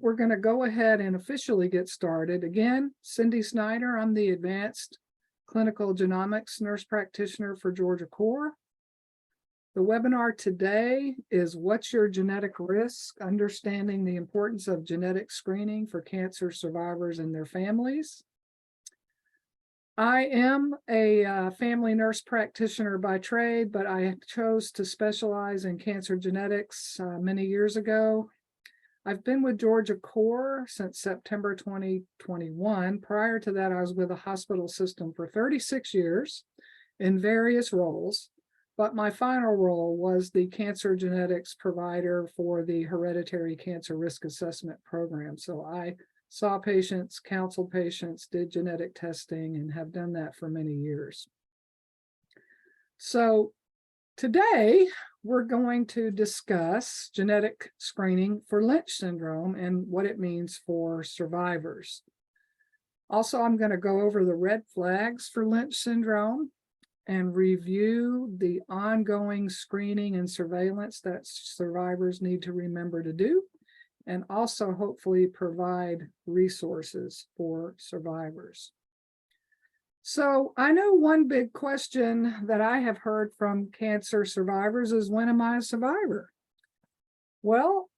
we're going to go ahead and officially get started. Again, Cindy Snyder, I'm the Advanced Clinical Genomics Nurse Practitioner for Georgia Core. The webinar today is What's Your Genetic Risk? Understanding the Importance of Genetic Screening for Cancer Survivors and Their Families. I am a family nurse practitioner by trade, but I chose to specialize in cancer genetics many years ago. I've been with Georgia Core since September 2021. Prior to that, I was with a hospital system for 36 years in various roles, but my final role was the cancer genetics provider for the Hereditary Cancer Risk Assessment Program. So I saw patients, counseled patients, did genetic testing, and have done that for many years. So today, we're going to discuss genetic screening for Lynch syndrome and what it means for survivors. Also, I'm going to go over the red flags for Lynch syndrome and review the ongoing screening and surveillance that survivors need to remember to do, and also hopefully provide resources for survivors. So I know one big question that I have heard from cancer survivors is, when am I a survivor? Well,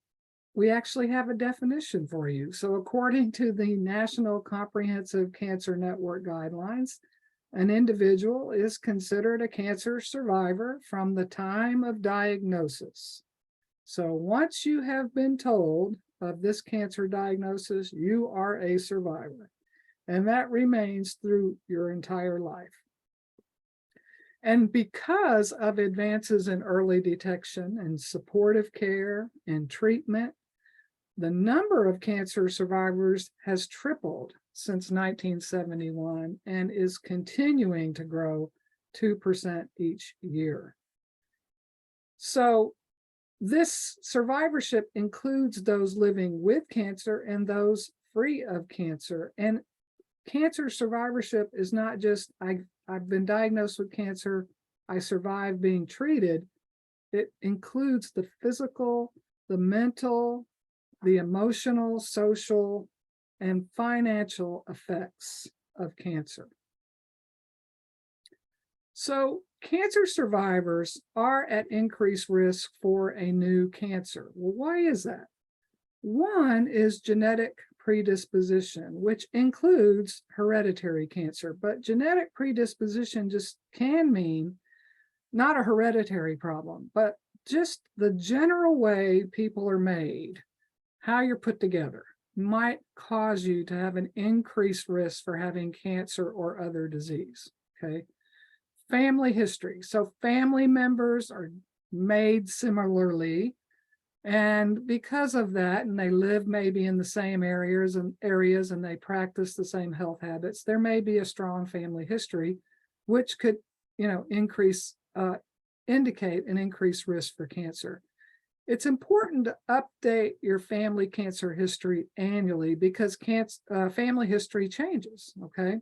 we actually have a definition for you. So according to the National Comprehensive Cancer Network guidelines, an individual is considered a cancer survivor from the time of diagnosis. So once you have been told of this cancer diagnosis, you are a survivor. And that remains through your entire life. And because of advances in early detection and supportive care and treatment, the number of cancer survivors has tripled since 1971 and is continuing to grow 2% each year. So this survivorship includes those living with cancer and those free of cancer. And cancer survivorship is not just, I've been diagnosed with cancer, I survived being treated. It includes the physical, the mental, the emotional, social, and financial effects of cancer. So cancer survivors are at increased risk for a new cancer. Well, why is that? One is genetic predisposition, which includes hereditary cancer, but genetic predisposition just can mean not a hereditary problem, but just the general way people are made, how you're put together, might cause you to have an increased risk for having cancer or other disease, okay? Family history. So family members are made similarly, and because of that, and they live maybe in the same areas and they practice the same health habits, there may be a strong family history, which could, indicate an increased risk for cancer. It's important to update your family cancer history annually because family history changes, okay?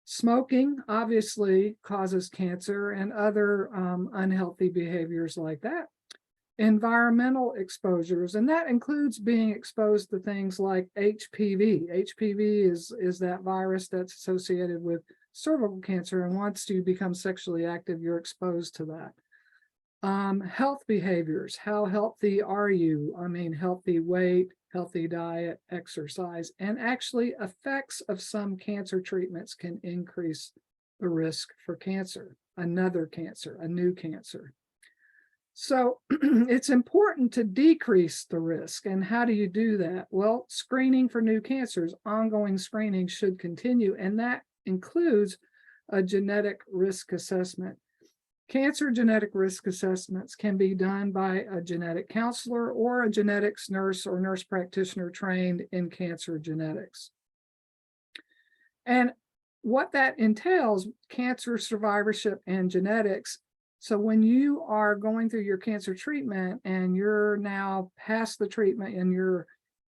Smoking obviously causes cancer and other unhealthy behaviors like that. Environmental exposures, and that includes being exposed to things like HPV. HPV is that virus that's associated with cervical cancer, and once you become sexually active, you're exposed to that. Health behaviors, how healthy are you? I mean, healthy weight, healthy diet, exercise, and actually effects of some cancer treatments can increase the risk for cancer, another cancer, a new cancer. So it's important to decrease the risk. And how do you do that? Well, screening for new cancers, ongoing screening should continue, and that includes a genetic risk assessment. Cancer genetic risk assessments can be done by a genetic counselor or a genetics nurse or nurse practitioner trained in cancer genetics. And what that entails, cancer survivorship and genetics. So when you are going through your cancer treatment and you're now past the treatment and you're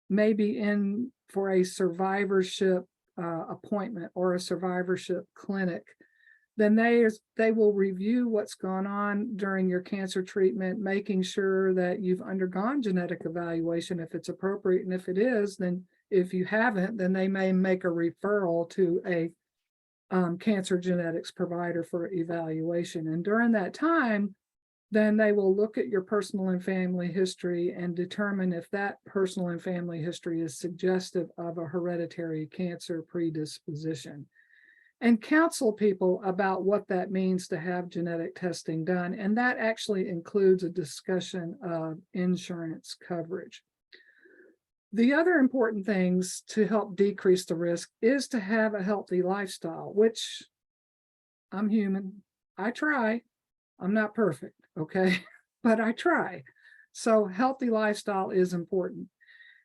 maybe in for a survivorship appointment or a survivorship clinic, then they will review what's gone on during your cancer treatment, making sure that you've undergone genetic evaluation if it's appropriate. And if it is, then if you haven't, then they may make a referral to a cancer genetics provider for evaluation. And during that time, then they will look at your personal and family history and determine if that personal and family history is suggestive of a hereditary cancer predisposition, and counsel people about what that means to have genetic testing done. And that actually includes a discussion of insurance coverage. The other important things to help decrease the risk is to have a healthy lifestyle, which I'm human. I try. I'm not perfect, okay? But I try. So healthy lifestyle is important.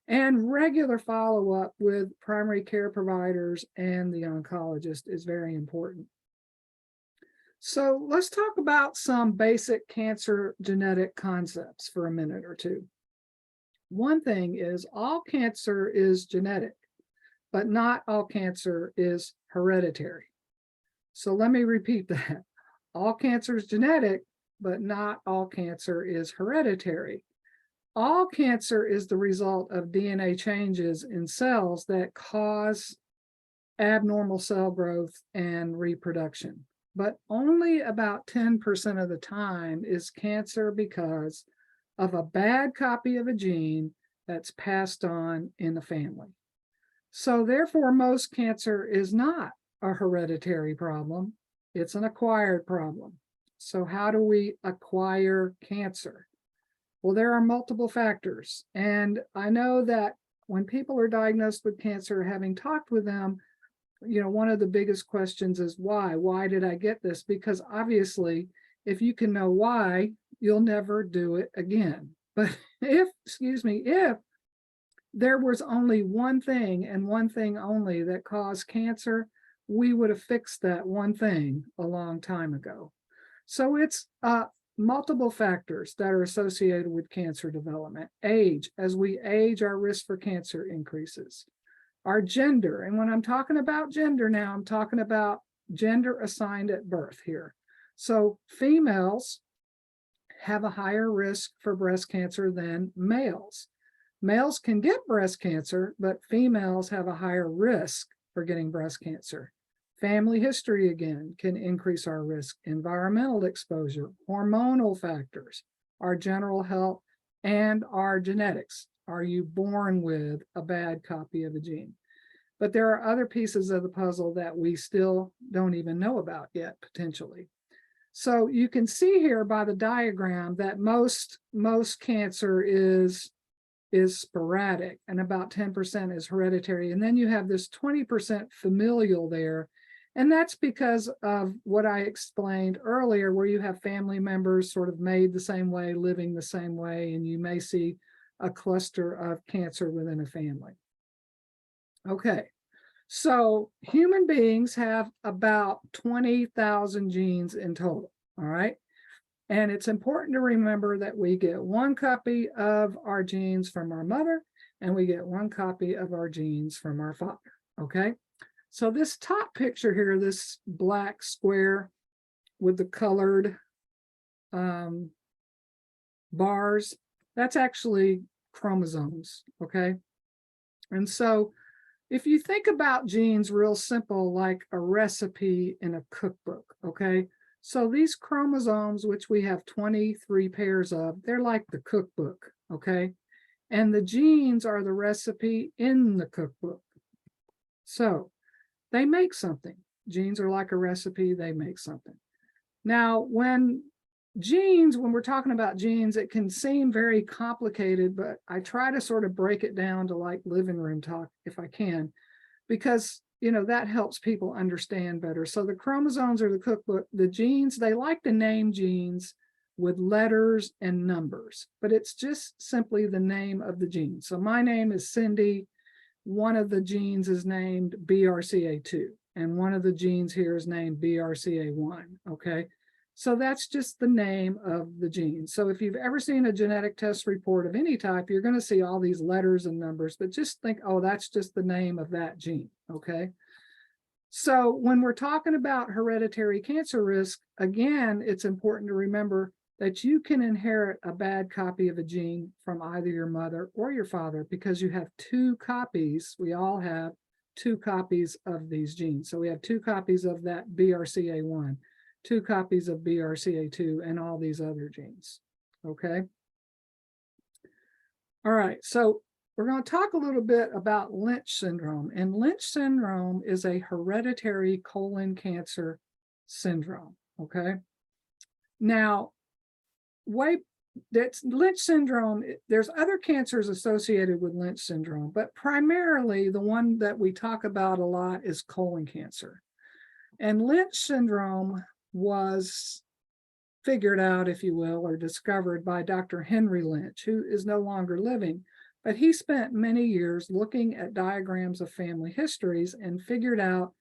And regular follow-up with primary care providers and the oncologist is very important. So let's talk about some basic cancer genetic concepts for a minute or two. One thing is all cancer is genetic, but not all cancer is hereditary. So let me repeat that. All cancer is genetic, but not all cancer is hereditary. All cancer is the result of DNA changes in cells that cause abnormal cell growth and reproduction. But only about 10% of the time is cancer because of a bad copy of a gene that's passed on in the family. So therefore, most cancer is not a hereditary problem. It's an acquired problem. So how do we acquire cancer? Well, there are multiple factors. And I know that when people are diagnosed with cancer, having talked with them, one of the biggest questions is why? Why did I get this? Because obviously, if you can know why, you'll never do it again. But if there was only one thing and one thing only that caused cancer, we would have fixed that one thing a long time ago. So it's multiple factors that are associated with cancer development. Age, as we age, our risk for cancer increases. Our gender, and when I'm talking about gender now, I'm talking about gender assigned at birth here. So females have a higher risk for breast cancer than males. Males can get breast cancer, but females have a higher risk for getting breast cancer. Family history, again, can increase our risk. Environmental exposure, hormonal factors, our general health, and our genetics. Are you born with a bad copy of a gene? But there are other pieces of the puzzle that we still don't even know about yet, potentially. So you can see here by the diagram that most cancer is sporadic and about 10% is hereditary. And then you have this 20% familial there. And that's because of what I explained earlier, where you have family members sort of made the same way, living the same way, and you may see a cluster of cancer within a family. Okay, so human beings have about 20,000 genes in total, all right? And it's important to remember that we get one copy of our genes from our mother, and we get one copy of our genes from our father, okay? So this top picture here, this black square with the colored bars, that's actually chromosomes, okay? And so if you think about genes real simple, like a recipe in a cookbook, okay? So these chromosomes, which we have 23 pairs of, they're like the cookbook, okay? And the genes are the recipe in the cookbook. So they make something. Genes are like a recipe, they make something. Now, when we're talking about genes, it can seem very complicated, but I try to sort of break it down to like living room talk if I can, because that helps people understand better. So the chromosomes are the cookbook. The genes, they like to name genes with letters and numbers, but it's just simply the name of the gene. So my name is Cindy. One of the genes is named BRCA2, and one of the genes here is named BRCA1, okay? So that's just the name of the gene. So if you've ever seen a genetic test report of any type, you're going to see all these letters and numbers, but just think, oh, that's just the name of that gene, okay? So when we're talking about hereditary cancer risk, again, it's important to remember that you can inherit a bad copy of a gene from either your mother or your father because you have two copies. We all have two copies of these genes. So we have two copies of that BRCA1, two copies of BRCA2, and all these other genes. Okay. All right. So we're going to talk a little bit about Lynch syndrome. And Lynch syndrome is a hereditary colon cancer syndrome. Okay. Now, that's Lynch syndrome. There's other cancers associated with Lynch syndrome, but primarily the one that we talk about a lot is colon cancer. And Lynch syndrome was figured out, if you will, or discovered by Dr. Henry Lynch, who is no longer living. But he spent many years looking at diagrams of family histories and figured out,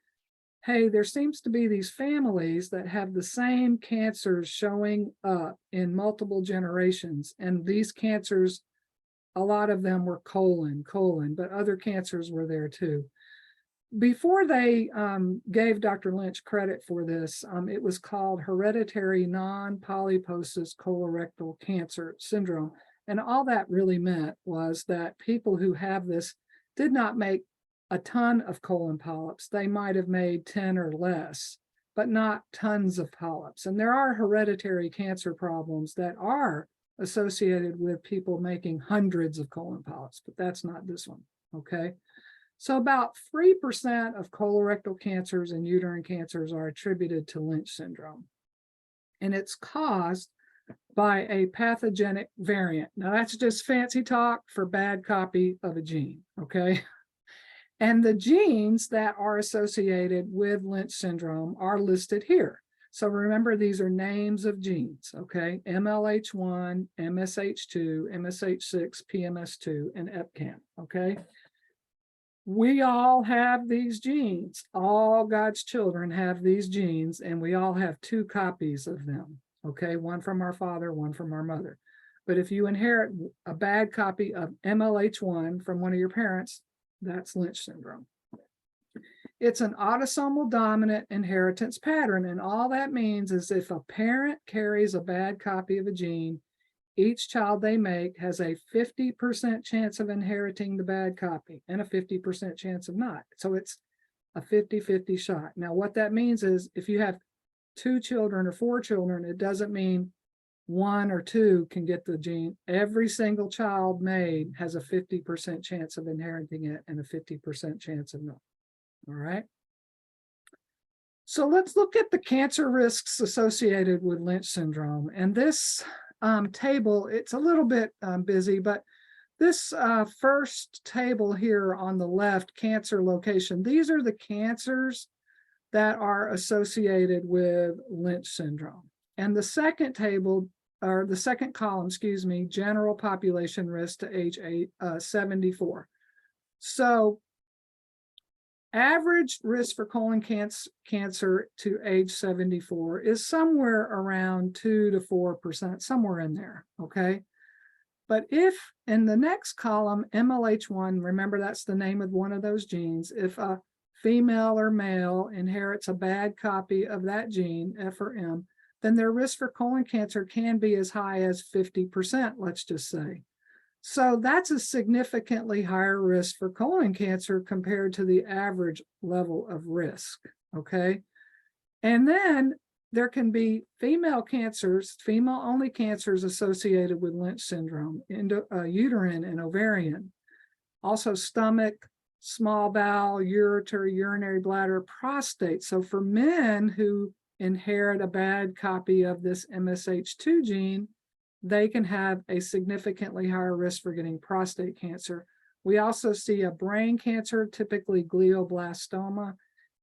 hey, there seems to be these families that have the same cancers showing up in multiple generations. And these cancers, a lot of them were colon, but other cancers were there too. Before they gave Dr. Lynch credit for this, it was called hereditary non-polyposis colorectal cancer syndrome. And all that really meant was that people who have this did not make a ton of colon polyps. They might have made 10 or less, but not tons of polyps. And there are hereditary cancer problems that are associated with people making hundreds of colon polyps, but that's not this one, okay? So about 3% of colorectal cancers and uterine cancers are attributed to Lynch syndrome. And it's caused by a pathogenic variant. Now that's just fancy talk for bad copy of a gene, okay? And the genes that are associated with Lynch syndrome are listed here. So remember, these are names of genes, okay? MLH1, MSH2, MSH6, PMS2, and EpCAM, okay? We all have these genes. All God's children have these genes, and we all have two copies of them, okay? One from our father, one from our mother. But if you inherit a bad copy of MLH1 from one of your parents, that's Lynch syndrome. It's an autosomal dominant inheritance pattern, and all that means is if a parent carries a bad copy of a gene, each child they make has a 50% chance of inheriting the bad copy and a 50% chance of not. So it's a 50-50 shot. Now, what that means is if you have 2 children or 4 children, it doesn't mean 1 or 2 can get the gene. Every single child made has a 50% chance of inheriting it and a 50% chance of not. All right. So let's look at the cancer risks associated with Lynch syndrome. And this table, it's a little bit busy, but this first table here on the left, cancer location, these are the cancers that are associated with Lynch syndrome. And the second table, or the second column, excuse me, general population risk to age 74. So average risk for colon cancer to age 74 is somewhere around 2 to 4%, somewhere in there, okay? But if in the next column, MLH1, remember that's the name of one of those genes, if a female or male inherits a bad copy of that gene, F or M, then their risk for colon cancer can be as high as 50%, let's just say. So that's a significantly higher risk for colon cancer compared to the average level of risk, okay? And then there can be female cancers, female-only cancers associated with Lynch syndrome, uterine and ovarian, also stomach, small bowel, ureter, urinary bladder, prostate. So for men who inherit a bad copy of this MSH2 gene, they can have a significantly higher risk for getting prostate cancer. We also see a brain cancer, typically glioblastoma.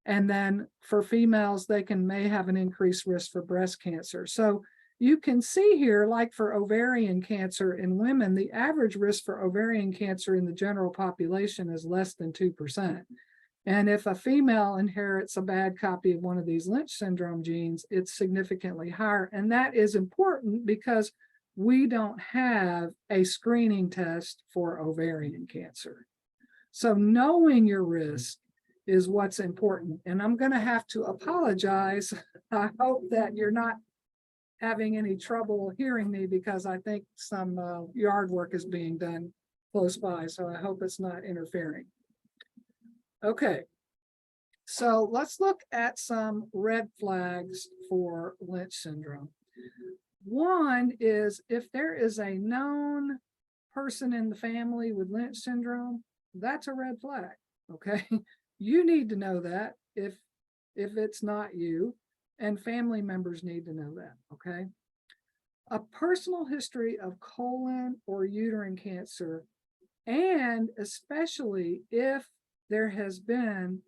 And then for females, they may have an increased risk for breast cancer. So you can see here, like for ovarian cancer in women, the average risk for ovarian cancer in the general population is less than 2%. And if a female inherits a bad copy of one of these Lynch syndrome genes, it's significantly higher. And that is important because we don't have a screening test for ovarian cancer. So knowing your risk is what's important. And I'm going to have to apologize. I hope that you're not having any trouble hearing me because I think some yard work is being done close by. So I hope it's not interfering. Okay. So let's look at some red flags for Lynch syndrome. One is if there is a known person in the family with Lynch syndrome, that's a red flag, okay? You need to know that if it's not you, and family members need to know that, okay? A personal history of colon or uterine cancer, and especially if there has been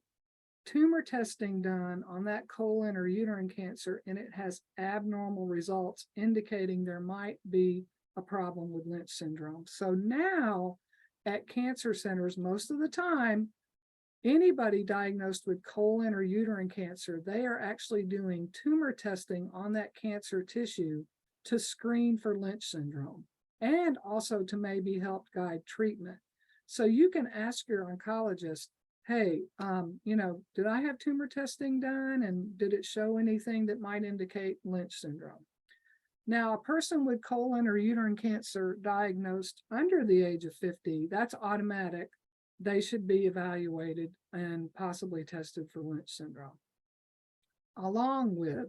tumor testing done on that colon or uterine cancer and it has abnormal results indicating there might be a problem with Lynch syndrome. So now at cancer centers, most of the time, anybody diagnosed with colon or uterine cancer, they are actually doing tumor testing on that cancer tissue to screen for Lynch syndrome and also to maybe help guide treatment. So you can ask your oncologist, hey, did I have tumor testing done and did it show anything that might indicate Lynch syndrome? Now, a person with colon or uterine cancer diagnosed under the age of 50, that's automatic. They should be evaluated and possibly tested for Lynch syndrome. Along with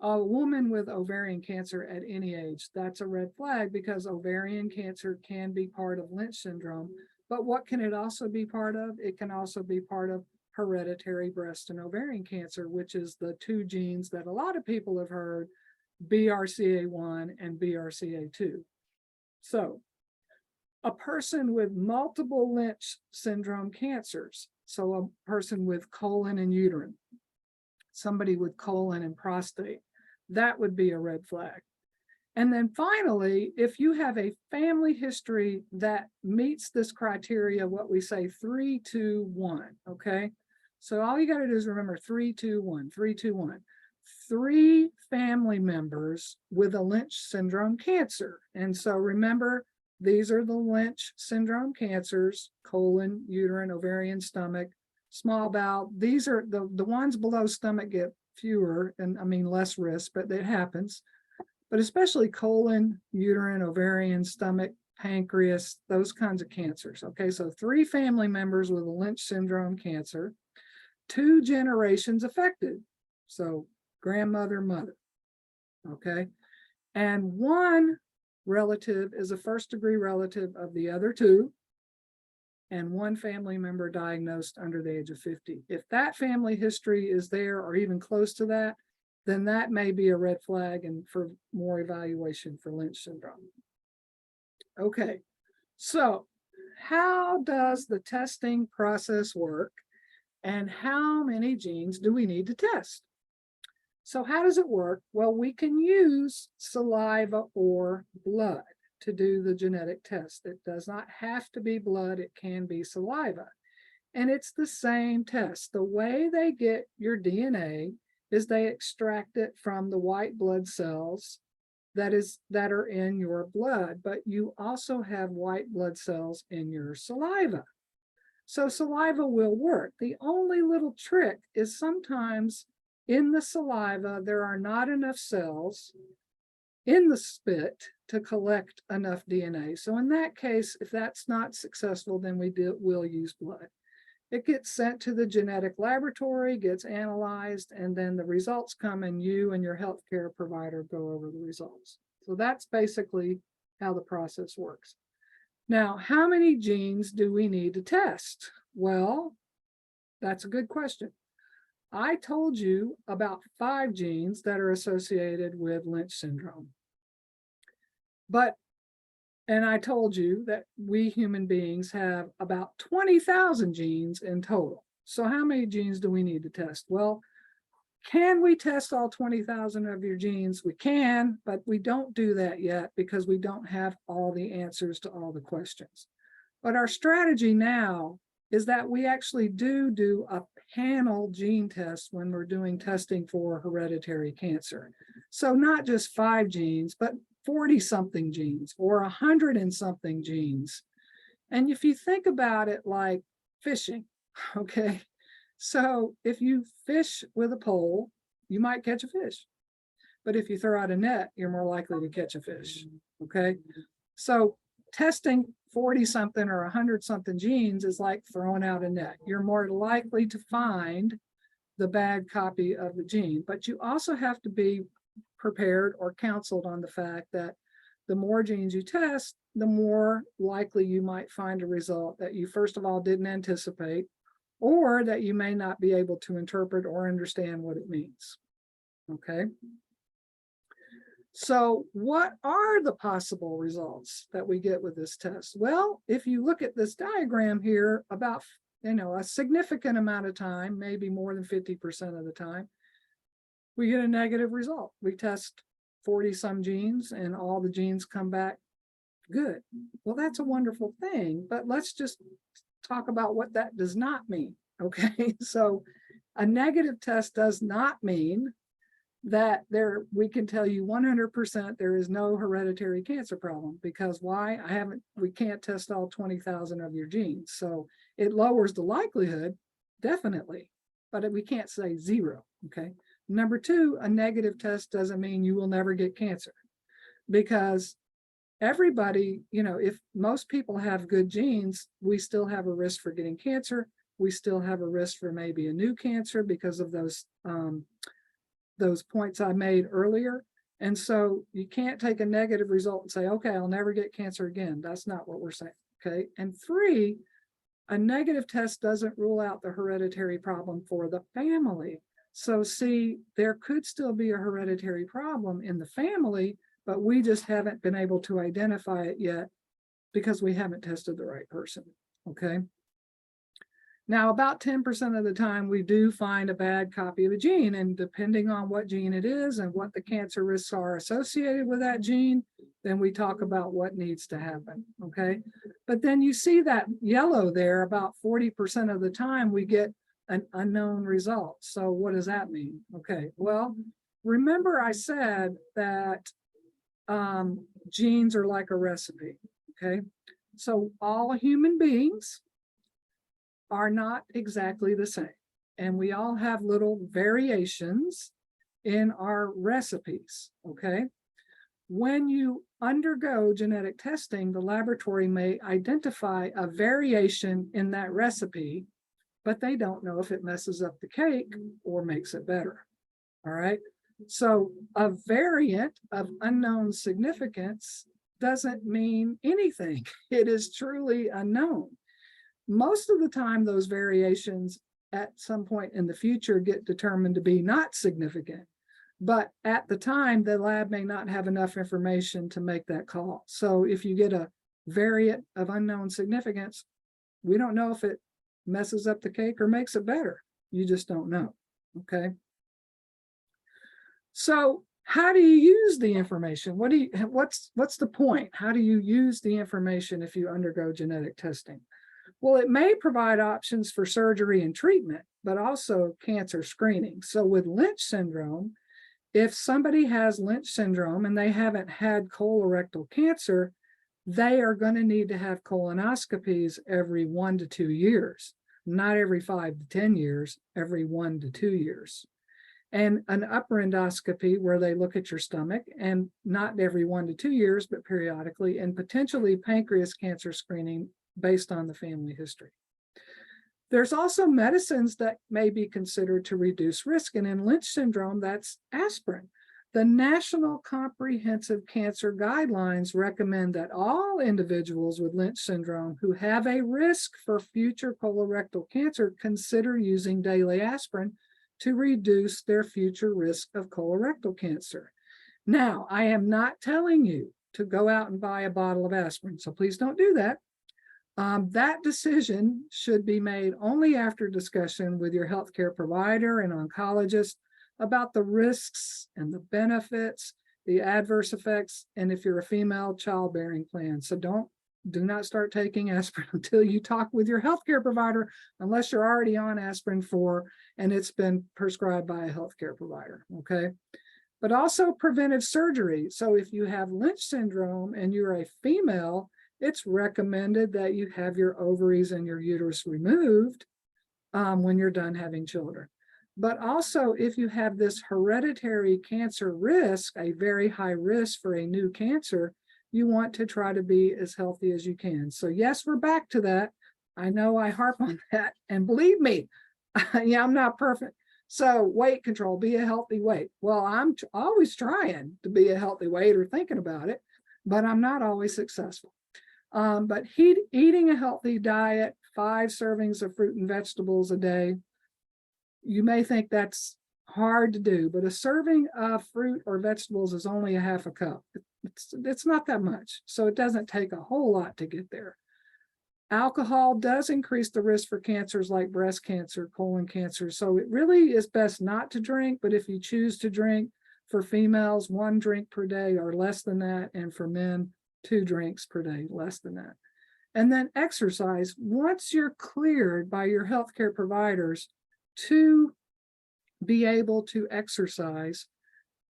a woman with ovarian cancer at any age, that's a red flag because ovarian cancer can be part of Lynch syndrome. But what can it also be part of? It can also be part of hereditary breast and ovarian cancer, which is the two genes that a lot of people have heard, BRCA1 and BRCA2. So a person with multiple Lynch syndrome cancers, so a person with colon and uterine, somebody with colon and prostate, that would be a red flag. And then finally, if you have a family history that meets this criteria, what we say 3, 2, 1, okay? So all you got to do is remember 3, 2, 1, 3, 2, 1. 3 family members with a Lynch syndrome cancer. And so remember, these are the Lynch syndrome cancers: colon, uterine, ovarian, stomach, small bowel. These are the ones below stomach get fewer, and I mean less risk, but it happens. But especially colon, uterine, ovarian, stomach, pancreas, those kinds of cancers. Okay, so 3 family members with a Lynch syndrome cancer, 2 generations affected. So grandmother, mother, okay? And 1 relative is a first-degree relative of the other 2, and 1 family member diagnosed under the age of 50. If that family history is there or even close to that, then that may be a red flag and for more evaluation for Lynch syndrome. Okay, so how does the testing process work and how many genes do we need to test? So how does it work? Well, we can use saliva or blood to do the genetic test. It does not have to be blood, it can be saliva. And it's the same test. The way they get your DNA is they extract it from the white blood cells that are in your blood, but you also have white blood cells in your saliva. So saliva will work. The only little trick is sometimes in the saliva, there are not enough cells in the spit to collect enough DNA. So in that case, if that's not successful, then we'll use blood. It gets sent to the genetic laboratory, gets analyzed, and then the results come and you and your healthcare provider go over the results. So that's basically how the process works. Now, how many genes do we need to test? Well, that's a good question. I told you about 5 genes that are associated with Lynch syndrome. And I told you that we human beings have about 20,000 genes in total. So how many genes do we need to test? Well, can we test all 20,000 of your genes? We can, but we don't do that yet because we don't have all the answers to all the questions. But our strategy now is that we actually do a panel gene test when we're doing testing for hereditary cancer. So not just 5 genes, but 40-something genes or 100-and-something genes. And if you think about it like fishing, okay? So if you fish with a pole, you might catch a fish. But if you throw out a net, you're more likely to catch a fish. Okay. So testing 40 something or 100 something genes is like throwing out a net. You're more likely to find the bad copy of the gene, but you also have to be prepared or counseled on the fact that the more genes you test, the more likely you might find a result that you, first of all, didn't anticipate, or that you may not be able to interpret or understand what it means. Okay. So what are the possible results that we get with this test? Well, if you look at this diagram here, about a significant amount of time, maybe more than 50% of the time, we get a negative result. We test 40 some genes and all the genes come back good. Well, that's a wonderful thing, but let's just talk about what that does not mean. Okay, so a negative test does not mean that we can tell you 100% there is no hereditary cancer problem, because why? We can't test all 20,000 of your genes. So it lowers the likelihood, definitely, but we can't say zero. Okay. Number two, a negative test doesn't mean you will never get cancer, because everybody, if most people have good genes, we still have a risk for getting cancer. We still have a risk for maybe a new cancer because of those points I made earlier. And so you can't take a negative result and say, okay, I'll never get cancer again. That's not what we're saying. Okay. And three, a negative test doesn't rule out the hereditary problem for the family. So see, there could still be a hereditary problem in the family, but we just haven't been able to identify it yet because we haven't tested the right person. Okay. Now, about 10% of the time, we do find a bad copy of a gene, and depending on what gene it is and what the cancer risks are associated with that gene, then we talk about what needs to happen, okay? But then you see that yellow there, about 40% of the time, we get an unknown result. So what does that mean? Okay, well, remember I said that genes are like a recipe, okay? So all human beings are not exactly the same. And we all have little variations in our recipes, okay? When you undergo genetic testing, the laboratory may identify a variation in that recipe, but they don't know if it messes up the cake or makes it better, all right? So a variant of unknown significance doesn't mean anything. It is truly unknown. Most of the time, those variations at some point in the future get determined to be not significant. But at the time, the lab may not have enough information to make that call. So if you get a variant of unknown significance, we don't know if it messes up the cake or makes it better. You just don't know, okay? So how do you use the information? What's the point? How do you use the information if you undergo genetic testing? Well, it may provide options for surgery and treatment, but also cancer screening. So with Lynch syndrome, if somebody has Lynch syndrome and they haven't had colorectal cancer, they are going to need to have colonoscopies every 1 to 2 years, not every 5 to 10 years, every 1 to 2 years. And an upper endoscopy where they look at your stomach, and not every 1 to 2 years, but periodically, and potentially pancreas cancer screening based on the family history. There's also medicines that may be considered to reduce risk, and in Lynch syndrome, that's aspirin. The National Comprehensive Cancer Guidelines recommend that all individuals with Lynch syndrome who have a risk for future colorectal cancer consider using daily aspirin to reduce their future risk of colorectal cancer. Now, I am not telling you to go out and buy a bottle of aspirin, so please don't do that. That decision should be made only after discussion with your healthcare provider and oncologist about the risks and the benefits, the adverse effects, and if you're a female, childbearing plan. So do not start taking aspirin until you talk with your healthcare provider, unless you're already on aspirin and it's been prescribed by a healthcare provider, okay? But also preventive surgery. So if you have Lynch syndrome and you're a female, it's recommended that you have your ovaries and your uterus removed when you're done having children. But also, if you have this hereditary cancer risk, a very high risk for a new cancer, you want to try to be as healthy as you can. So yes, we're back to that. I know I harp on that, and believe me, yeah, I'm not perfect. So weight control, be a healthy weight. Well, I'm always trying to be a healthy weight or thinking about it, but I'm not always successful. But eating a healthy diet, 5 servings of fruit and vegetables a day. You may think that's hard to do, but a serving of fruit or vegetables is only a half a cup. It's not that much, so it doesn't take a whole lot to get there. Alcohol does increase the risk for cancers like breast cancer, colon cancer, so it really is best not to drink, but if you choose to drink, for females, 1 drink per day or less than that, and for men, 2 drinks per day, less than that. And then exercise. Once you're cleared by your healthcare providers to be able to exercise,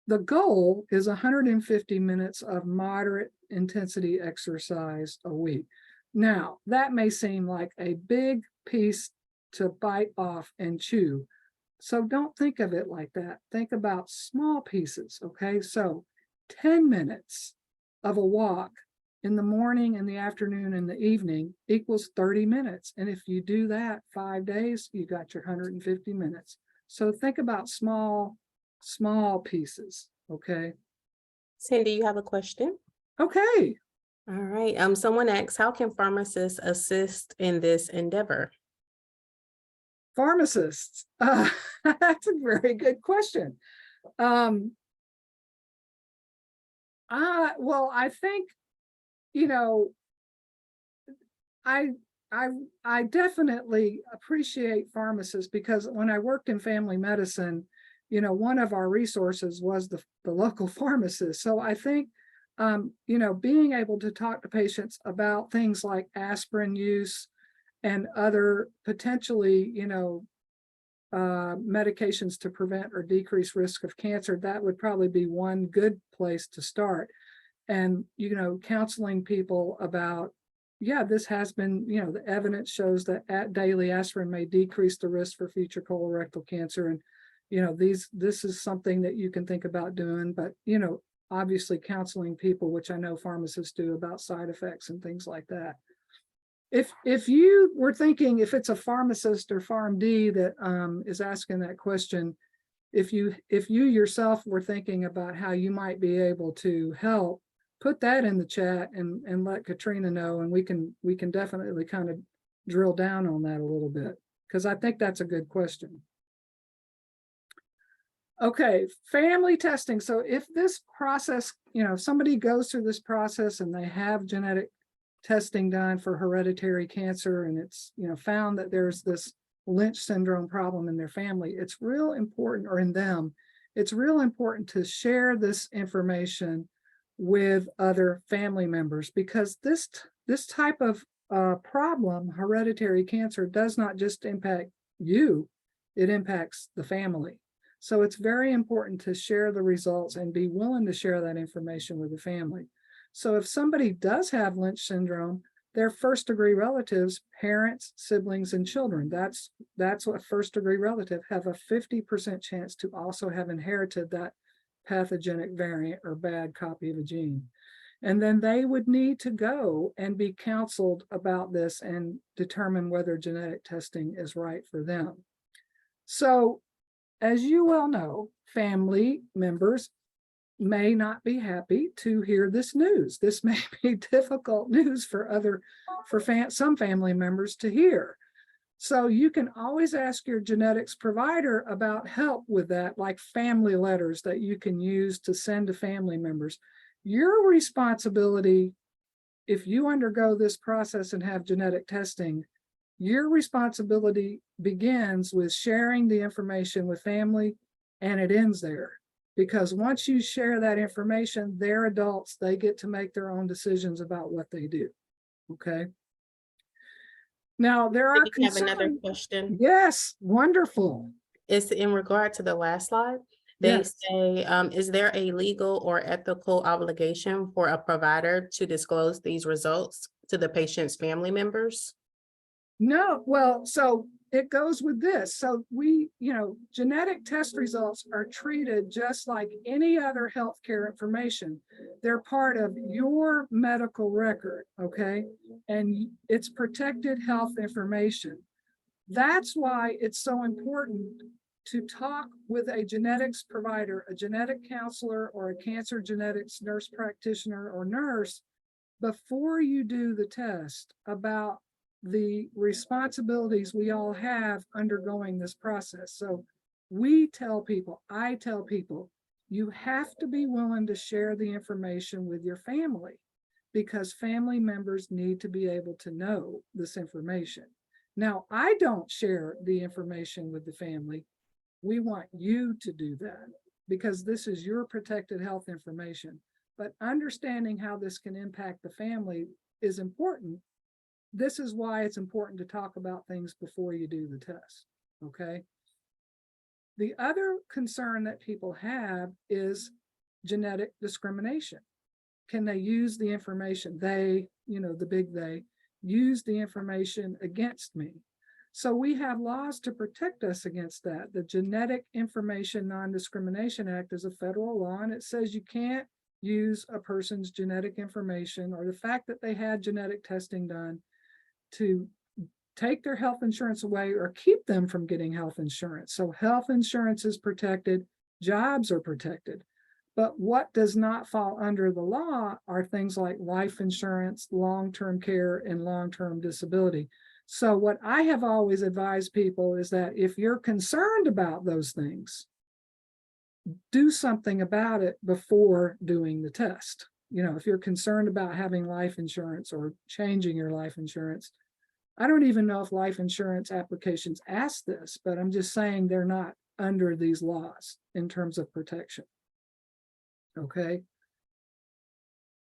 the goal is 150 minutes of moderate intensity exercise a week. Now, that may seem like a big piece to bite off and chew. So don't think of it like that. Think about small pieces, okay? So 10 minutes of a walk in the morning, in the afternoon, and the evening equals 30 minutes. And if you do that 5 days, you got your 150 minutes. So think about small pieces, okay? Cindy, you have a question? Okay. All right. Someone asks, how can pharmacists assist in this endeavor? Pharmacists, that's a very good question. Well, I think, you know, I definitely appreciate pharmacists, because when I worked in family medicine, you know, one of our resources was the local pharmacist. So I think, you know, being able to talk to patients about things like aspirin use and other potentially, you know, medications to prevent or decrease risk of cancer, that would probably be one good place to start. And, you know, counseling people about, yeah, this has been, you know, the evidence shows that daily aspirin may decrease the risk for future colorectal cancer. And, you know, this is something that you can think about doing, but, you know, obviously counseling people, which I know pharmacists do, about side effects and things like that. If you were thinking, if it's a pharmacist or PharmD that is asking that question, if you yourself were thinking about how you might be able to help, put that in the chat and let Katrina know, and we can definitely kind of drill down on that a little bit, because I think that's a good question. Okay, family testing. So if this process, you know, if somebody goes through this process and they have genetic testing done for hereditary cancer, and it's, you know, found that there's this Lynch syndrome problem in their family, it's real important, or in them, it's real important to share this information with other family members, because this type of problem, hereditary cancer, does not just impact you, it impacts the family. So it's very important to share the results and be willing to share that information with the family. So if somebody does have Lynch syndrome, their first degree relatives, parents, siblings, and children, that's what a first degree relative have a 50% chance to also have inherited that pathogenic variant or bad copy of a gene. And then they would need to go and be counseled about this and determine whether genetic testing is right for them. So, as you well know, family members may not be happy to hear this news. This may be difficult news for some family members to hear. So you can always ask your genetics provider about help with that, like family letters that you can use to send to family members. Your responsibility, if you undergo this process and have genetic testing, your responsibility begins with sharing the information with family, and it ends there. Because once you share that information, they're adults, they get to make their own decisions about what they do, okay? Now, there are have another question. Yes, wonderful. It's in regard to the last slide. They Yes. say, is there a legal or ethical obligation for a provider to disclose these results to the patient's family members? No, well, so it goes with this. So genetic test results are treated just like any other healthcare information. They're part of your medical record, okay? And it's protected health information. That's why it's so important to talk with a genetics provider, a genetic counselor, or a cancer genetics nurse practitioner or nurse before you do the test about the responsibilities we all have undergoing this process. So I tell people, you have to be willing to share the information with your family because family members need to be able to know this information. Now, I don't share the information with the family. We want you to do that because this is your protected health information. But understanding how this can impact the family is important. This is why it's important to talk about things before you do the test, okay? The other concern that people have is genetic discrimination. Can they use the information? They, the big they, use the information against me. So we have laws to protect us against that. The Genetic Information Non-Discrimination Act is a federal law, and it says you can't use a person's genetic information or the fact that they had genetic testing done to take their health insurance away or keep them from getting health insurance. So health insurance is protected, jobs are protected. But what does not fall under the law are things like life insurance, long-term care, and long-term disability. So what I have always advised people is that if you're concerned about those things, do something about it before doing the test. If you're concerned about having life insurance or changing your life insurance, I don't even know if life insurance applications ask this, but I'm just saying they're not under these laws in terms of protection. Okay.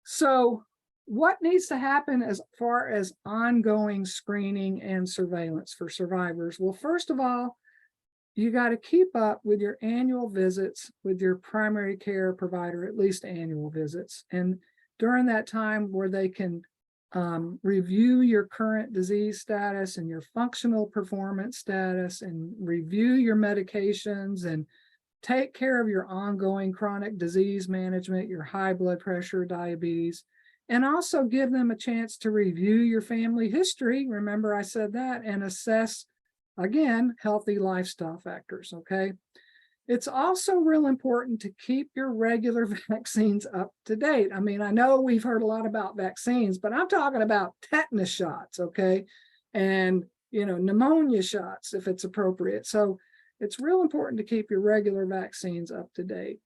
So what needs to happen as far as ongoing screening and surveillance for survivors? Well, first of all, you got to keep up with your annual visits with your primary care provider, at least annual visits. And during that time where they can review your current disease status and your functional performance status and review your medications and take care of your ongoing chronic disease management, your high blood pressure, diabetes, and also give them a chance to review your family history. Remember I said that, and assess, again, healthy lifestyle factors, okay? It's also real important to keep your regular vaccines up to date. I mean, I know we've heard a lot about vaccines, but I'm talking about tetanus shots, okay? And, pneumonia shots if it's appropriate. So it's real important to keep your regular vaccines up to date.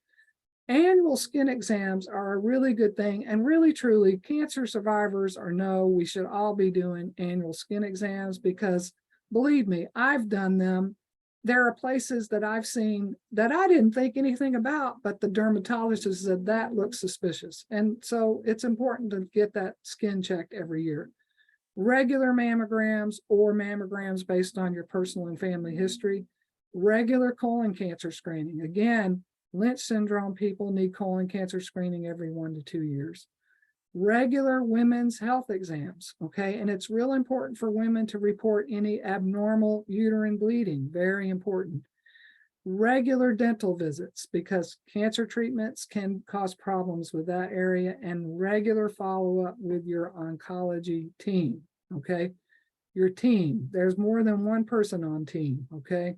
Annual skin exams are a really good thing, and really truly cancer survivors we should all be doing annual skin exams because believe me, I've done them. There are places that I've seen that I didn't think anything about, but the dermatologist said that looks suspicious. And so it's important to get that skin checked every year. Regular mammograms or mammograms based on your personal and family history. Regular colon cancer screening. Again, Lynch syndrome people need colon cancer screening every 1 to 2 years. Regular women's health exams, okay? And it's real important for women to report any abnormal uterine bleeding, very important. Regular dental visits, because cancer treatments can cause problems with that area, and regular follow-up with your oncology team, okay? Your team, there's more than one person on team, okay?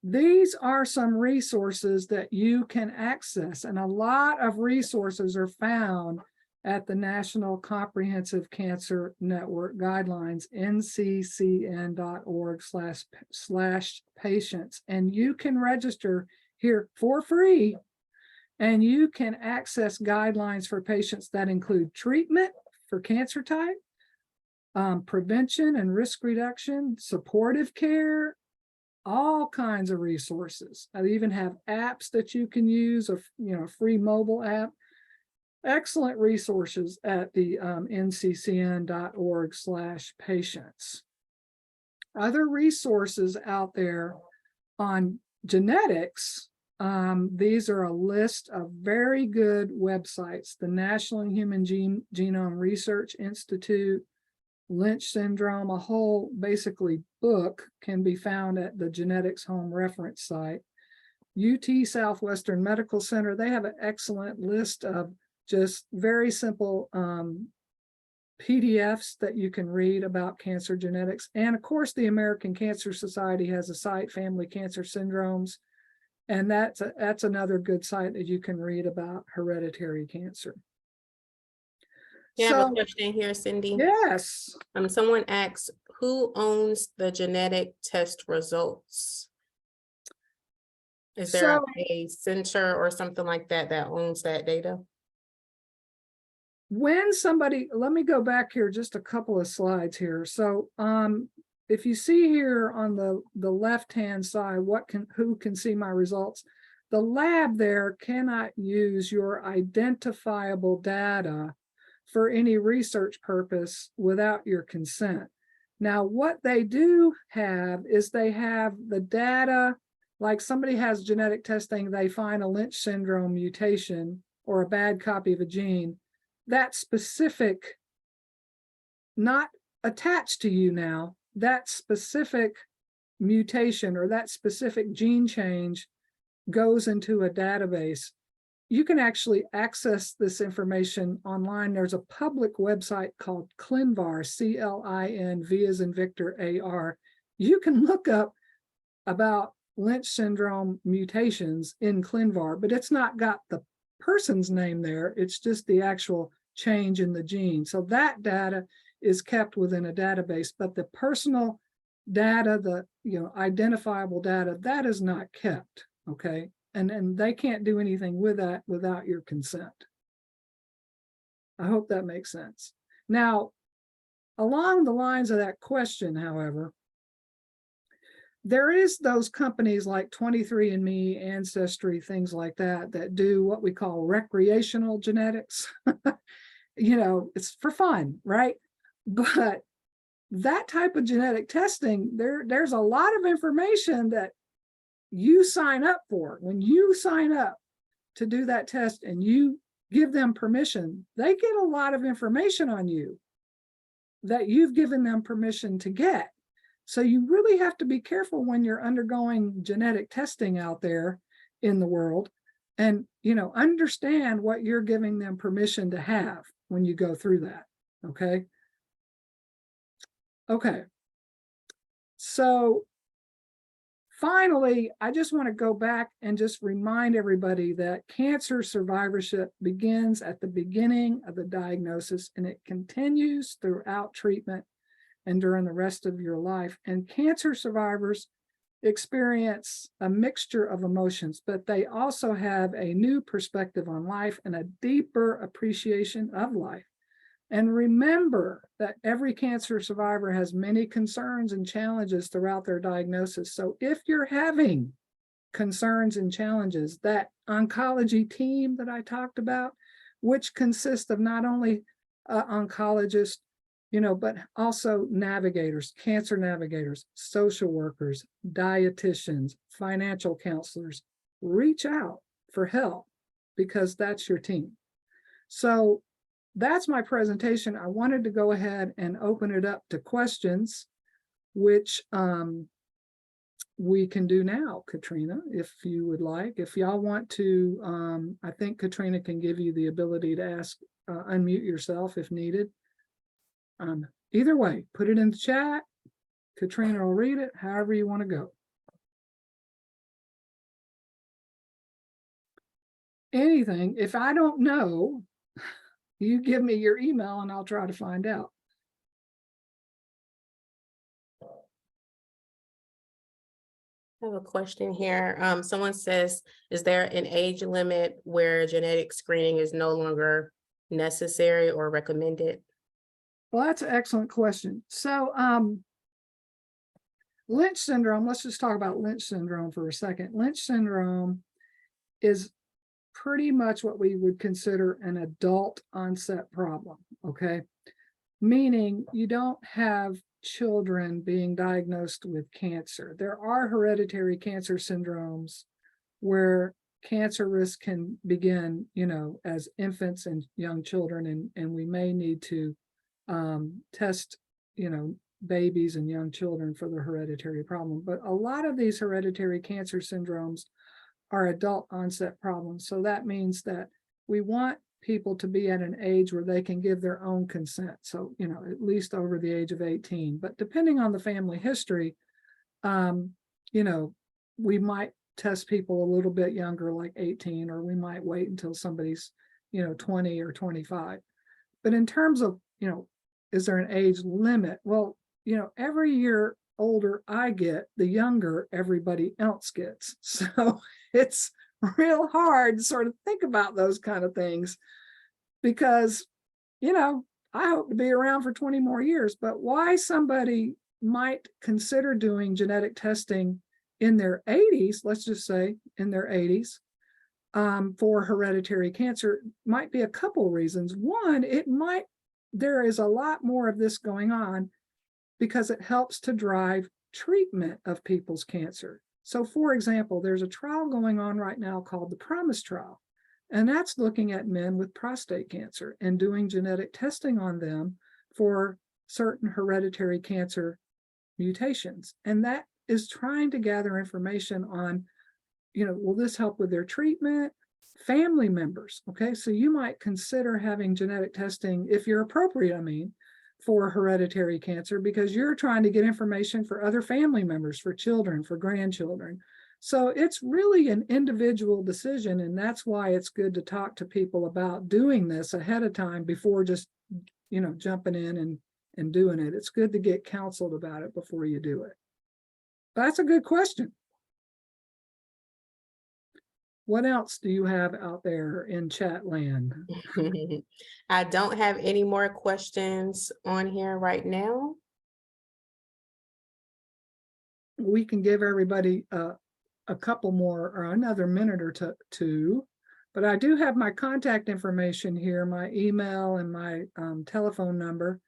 These are some resources that you can access, and a lot of resources are found at the National Comprehensive Cancer Network Guidelines, nccn.org/patients. And you can register here for free, and you can access guidelines for patients that include treatment for cancer type, prevention and risk reduction, supportive care, all kinds of resources. I even have apps that you can use, a free mobile app. Excellent resources at the nccn.org/patients. Other resources out there on genetics, these are a list of very good websites. The National Human Genome Research Institute, Lynch syndrome, a whole basically book can be found at the Genetics Home Reference site. UT Southwestern Medical Center, they have an excellent list of just very simple PDFs that you can read about cancer genetics. And of course, the American Cancer Society has a site, Family Cancer Syndromes. And that's another good site that you can read about hereditary cancer. You have a question here, Cindy. Yes. Someone asks, who owns the genetic test results? Is there a center or something like that that owns that data? When somebody, let me go back here just a couple of slides here. So if you see here on the left-hand side, who can see my results? The lab there cannot use your identifiable data for any research purpose without your consent. Now, what they do have is they have the data, like somebody has genetic testing, they find a Lynch syndrome mutation or a bad copy of a gene, that specific, not attached to you now, that specific mutation or that specific gene change goes into a database. You can actually access this information online. There's a public website called ClinVar, C-L-I-N-V as in Victor, A-R. You can look up about Lynch syndrome mutations in ClinVar, but it's not got the person's name there. It's just the actual change in the gene. So that data is kept within a database, but the personal data, the identifiable data, that is not kept, okay? And they can't do anything with that without your consent. I hope that makes sense. Now, along the lines of that question, however, there is those companies like 23andMe, Ancestry, things like that, that do what we call recreational genetics. It's for fun, right? But that type of genetic testing, there's a lot of information that you sign up for. When you sign up to do that test and you give them permission, they get a lot of information on you that you've given them permission to get. So you really have to be careful when you're undergoing genetic testing out there in the world and, understand what you're giving them permission to have when you go through that, okay? Okay. So finally, I just want to go back and just remind everybody that cancer survivorship begins at the beginning of the diagnosis and it continues throughout treatment and during the rest of your life. And cancer survivors experience a mixture of emotions, but they also have a new perspective on life and a deeper appreciation of life. And remember that every cancer survivor has many concerns and challenges throughout their diagnosis. So if you're having concerns and challenges, that oncology team that I talked about, which consists of not only oncologists, but also navigators, cancer navigators, social workers, dietitians, financial counselors, reach out for help because that's your team. So that's my presentation. I wanted to go ahead and open it up to questions, which we can do now, Katrina, if you would like. If y'all want to, I think Katrina can give you the ability to ask, unmute yourself if needed. Either way, put it in the chat. Katrina will read it, however you want to go. Anything, if I don't know, you give me your email and I'll try to find out. I have a question here. Someone says, is there an age limit where genetic screening is no longer necessary or recommended? Well, that's an excellent question. So Lynch syndrome, let's just talk about Lynch syndrome for a second. Lynch syndrome is pretty much what we would consider an adult onset problem, okay? Meaning you don't have children being diagnosed with cancer. There are hereditary cancer syndromes where cancer risk can begin, as infants and young children, and we may need to test babies and young children for the hereditary problem. But a lot of these hereditary cancer syndromes are adult onset problems. So that means that we want people to be at an age where they can give their own consent. So, at least over the age of 18. But depending on the family history, we might test people a little bit younger, like 18, or we might wait until somebody's, 20 or 25. But in terms of, is there an age limit? Well, every year older I get, the younger everybody else gets. So it's real hard to sort of think about those kind of things because, I hope to be around for 20 more years, but why somebody might consider doing genetic testing in their 80s, let's just say in their 80s, for hereditary cancer might be a couple reasons. One, there is a lot more of this going on because it helps to drive treatment of people's cancer. So for example, there's a trial going on right now called the PROMISE trial, and that's looking at men with prostate cancer and doing genetic testing on them for certain hereditary cancer mutations. And that is trying to gather information on, will this help with their treatment? Family members, okay? So you might consider having genetic testing, if you're appropriate, for hereditary cancer, because you're trying to get information for other family members, for children, for grandchildren. So it's really an individual decision, and that's why it's good to talk to people about doing this ahead of time before just, jumping in and doing it. It's good to get counseled about it before you do it. That's a good question. What else do you have out there in chat land? I don't have any more questions on here right now. We can give everybody a couple more or another minute or two, but I do have my contact information here, my email and my telephone number,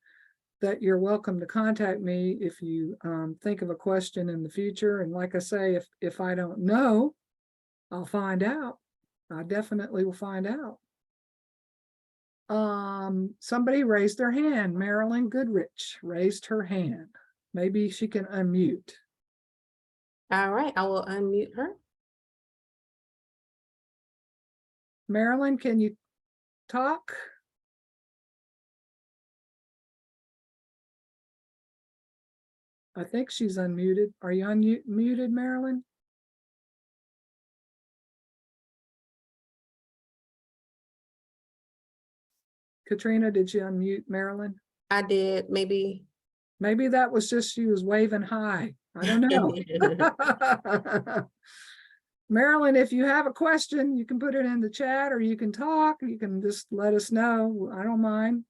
that you're welcome to contact me if you think of a question in the future. And like I say, if I don't know, I'll find out. I definitely will find out. Somebody raised their hand. Marilyn Goodrich raised her hand. Maybe she can unmute. All right, I will unmute her. Marilyn, can you talk? I think she's unmuted. Are you unmuted, Marilyn? Katrina, did you unmute Marilyn? I did. Maybe that was just she was waving hi. I don't know. Marilyn, if you have a question, you can put it in the chat, or you can talk. You can just let us know. I don't mind.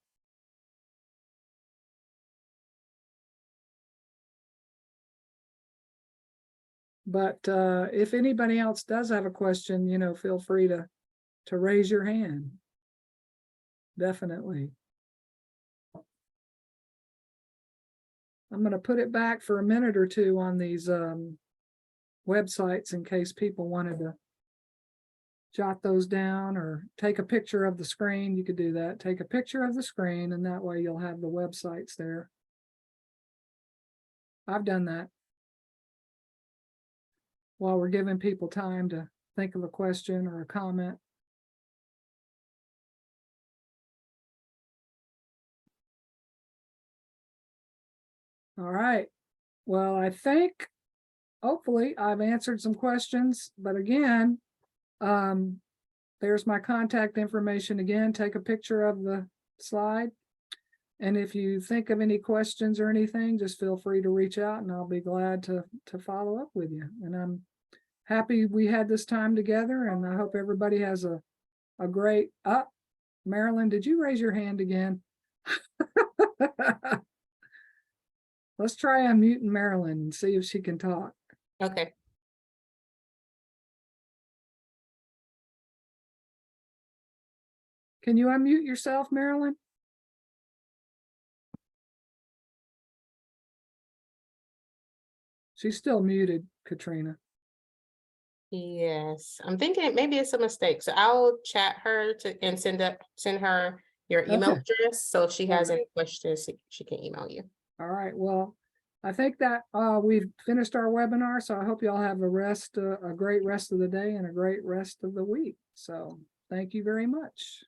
But if anybody else does have a question, feel free to raise your hand. Definitely. I'm going to put it back for a minute or two on these websites in case people wanted to jot those down or take a picture of the screen. You could do that. Take a picture of the screen, and that way you'll have the websites there. I've done that while we're giving people time to think of a question or a comment. All right. Well, I think hopefully I've answered some questions, but again, there's my contact information again. Take a picture of the slide. And if you think of any questions or anything, just feel free to reach out and I'll be glad to follow up with you. And I'm happy we had this time together, and I hope everybody has a great, Marilyn, did you raise your hand again? Let's try unmuting Marilyn and see if she can talk. Okay. Can you unmute yourself, Marilyn? She's still muted, Katrina. Yes, I'm thinking maybe it's a mistake. So I'll chat her and send her your email address. So if she has any questions, she can email you. All right, well, I think that we've finished our webinar, so I hope you all have a great rest of the day and a great rest of the week. So thank you very much.